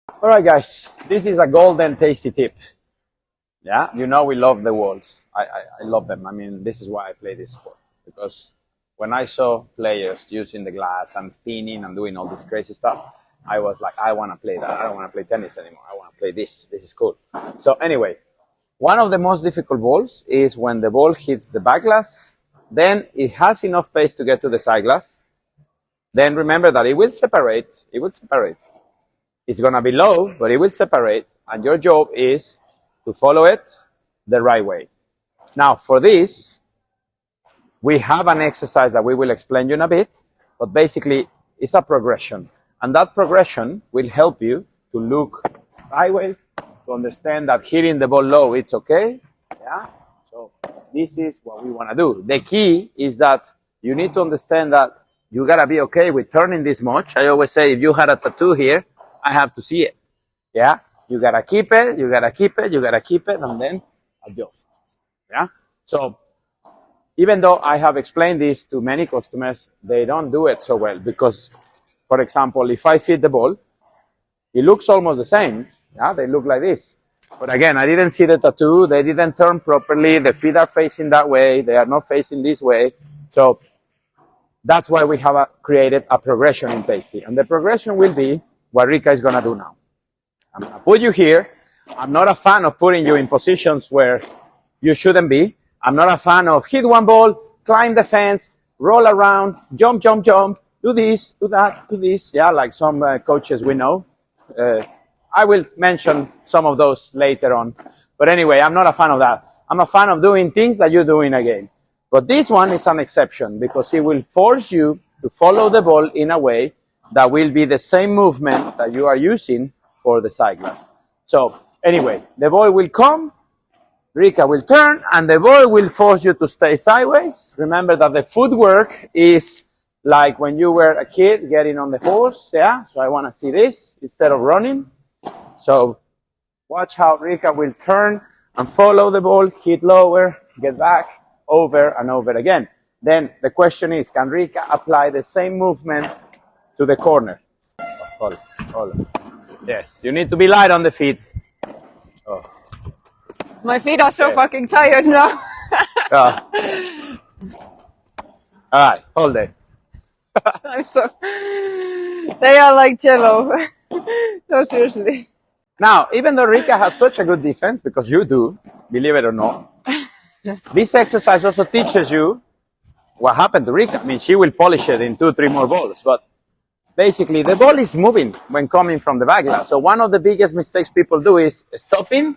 All right, guys, this is a golden tasty tip. Yeah, you know we love the walls. I love them. I mean, this is why I play this sport. Because when I saw players using the glass and spinning and doing all this crazy stuff, I was like, I want to play that. I don't want to play tennis anymore. I want to play this. This is cool. So anyway, one of the most difficult balls is when the ball hits the back glass, then it has enough pace to get to the side glass. Then remember that it will separate. It will separate. It's going to be low, but it will separate. And your job is to follow it the right way. Now, for this, we have an exercise that we will explain you in a bit, but basically it's a progression. And that progression will help you to look sideways, to understand that hitting the ball low, it's okay. Yeah. So this is what we want to do. The key is that you need to understand that you got to be okay with turning this much. I always say, if you had a tattoo here, I have to see it. Yeah. You got to keep it. You got to keep it. You got to keep it and then adjust. Yeah. So even though I have explained this to many customers, they don't do it so well because, for example, if I feed the ball, it looks almost the same. Yeah, they look like this. But again, I didn't see the tattoo. They didn't turn properly. The feet are facing that way. They are not facing this way. So that's why we have created a progression in Tasty. And the progression will be what Rika is going to do now. I'm going to put you here. I'm not a fan of putting you in positions where you shouldn't be. I'm not a fan of hit one ball, climb the fence, roll around, jump, jump, jump, do this, do that, do this. Yeah, like some coaches we know. I will mention some of those later on. But anyway, I'm not a fan of that. I'm a fan of doing things that you do in a game. But this one is an exception because it will force you to follow the ball in a way that will be the same movement that you are using for the side glass. So anyway, the ball will come, Rika will turn, and the ball will force you to stay sideways. Remember that the footwork is like when you were a kid getting on the horse. Yeah, so I want to see this instead of running. So watch how Rika will turn and follow the ball, hit lower, get back, over and over again. Then the question is, can Rika apply the same movement to the corner? Hold on. Yes, you need to be light on the feet. Oh. My feet are so fucking tired now. All right, hold it. I'm so... They are like jello. No, seriously. Now, even though Rika has such a good defense, because you do, believe it or not, this exercise also teaches you what happened to Rika. I mean, she will polish it in 2-3 more balls, but basically the ball is moving when coming from the back glass. So one of the biggest mistakes people do is stopping,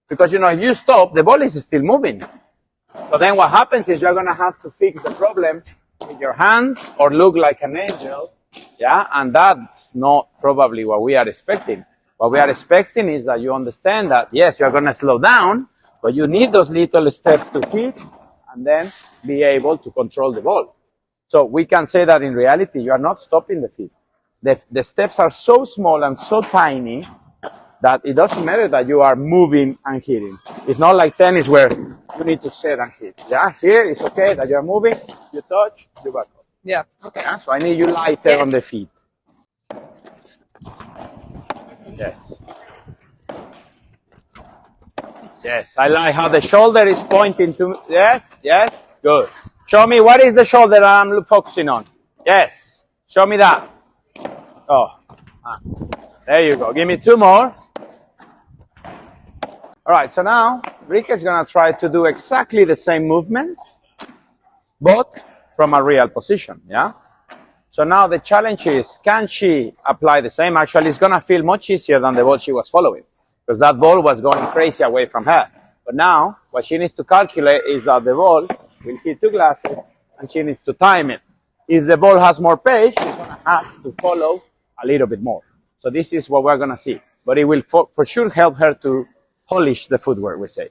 because, you know, if you stop, the ball is still moving. So then what happens is you're going to have to fix the problem with your hands or look like an angel. Yeah, and that's not probably what we are expecting. What we are expecting is that you understand that, yes, you're going to slow down, but you need those little steps to hit and then be able to control the ball. So we can say that in reality, you are not stopping the feet. The steps are so small and so tiny that it doesn't matter that you are moving and hitting. It's not like tennis where you need to set and hit. Yeah, here it's okay that you're moving, you touch, you back up. Yeah, okay. Yeah, so I need you lighter on the feet. Yes. Yes, I like how the shoulder is pointing to... Yes, yes, good. Show me what is the shoulder I'm focusing on. Yes, show me that. Oh, there you go. Give me 2 more. All right, so now Rika is going to try to do exactly the same movement, but from a real position, yeah? So now the challenge is, can she apply the same? Actually, it's going to feel much easier than the ball she was following, because that ball was going crazy away from her. But now, what she needs to calculate is that the ball will hit 2 glasses, and she needs to time it. If the ball has more pace, she's going to have to follow a little bit more. So this is what we're going to see. But it will for sure help her to polish the footwork, we say.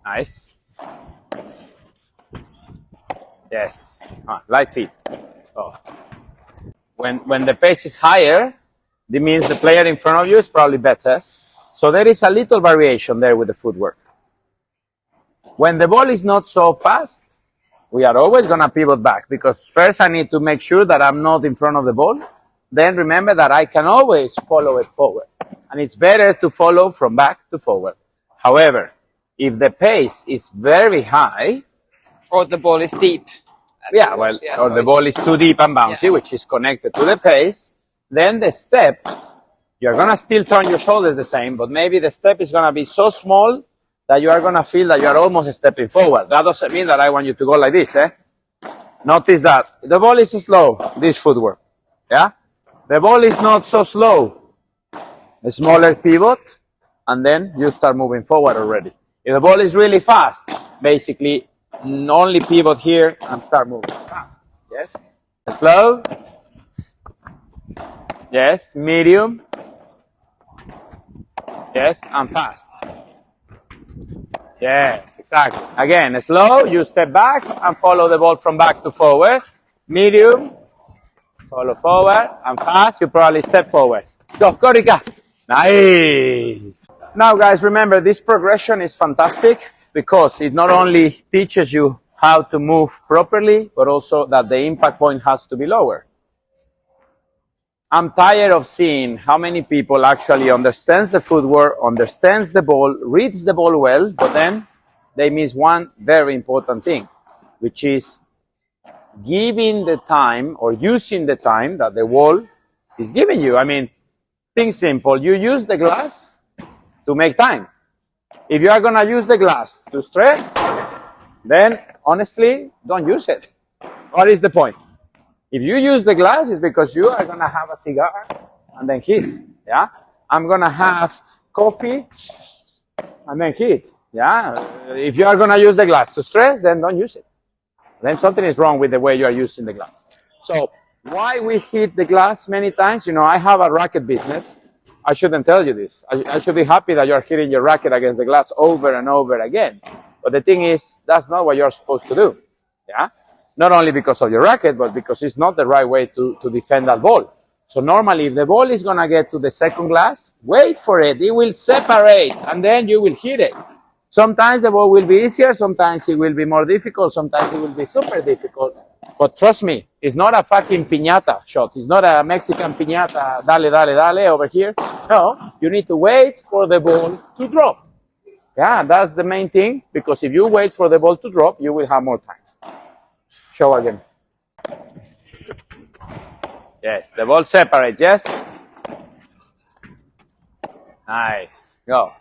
Nice. Yes. Light feet. Oh. When the pace is higher, that means the player in front of you is probably better. So there is a little variation there with the footwork. When the ball is not so fast, we are always going to pivot back, because first I need to make sure that I'm not in front of the ball. then remember that I can always follow it forward. And it's better to follow from back to forward. However, if the pace is very high, Or the ball is deep. yeah, well, or the ball is too deep and bouncy, which is connected to the pace, then the step, you're going to still turn your shoulders the same, but maybe the step is going to be so small that you are going to feel that you are almost stepping forward. That doesn't mean that I want you to go like this, eh? Notice that the ball is slow, this footwork, yeah? The ball is not so slow. A smaller pivot, and then you start moving forward already. If the ball is really fast, basically only pivot here and start moving. Yes. Slow. Yes. Medium. Yes. And fast. Yes, exactly. Again, slow, you step back and follow the ball from back to forward. Medium, follow forward, and fast, you probably step forward. Go, Rika. Nice. Now, guys, remember, this progression is fantastic because it not only teaches you how to move properly, but also that the impact point has to be lower. I'm tired of seeing how many people actually understands the footwork, understands the ball, reads the ball well, but then they miss one very important thing, which is giving the time or using the time that the wall is giving you. I mean, think simple. You use the glass to make time. If you are going to use the glass to stretch, then honestly, don't use it. What is the point? If you use the glass, it's because you are going to have a cigar and then hit. Yeah? I'm going to have coffee and then hit. Yeah? If you are going to use the glass to stress, then don't use it. Then something is wrong with the way you are using the glass. So why we hit the glass many times? You know, I have a racket business. I shouldn't tell you this. I should be happy that you're hitting your racket against the glass over and over again. But the thing is, that's not what you're supposed to do. Yeah? Not only because of your racket, but because it's not the right way to defend that ball. So normally, if the ball is going to get to the second glass, wait for it. It will separate, and then you will hit it. Sometimes the ball will be easier. Sometimes it will be more difficult. Sometimes it will be super difficult. But trust me, it's not a fucking piñata shot. It's not a Mexican piñata, dale, dale, dale, over here. No, you need to wait for the ball to drop. Yeah, that's the main thing, because if you wait for the ball to drop, you will have more time. Show again. Yes, the ball separates, yes? Nice. Go.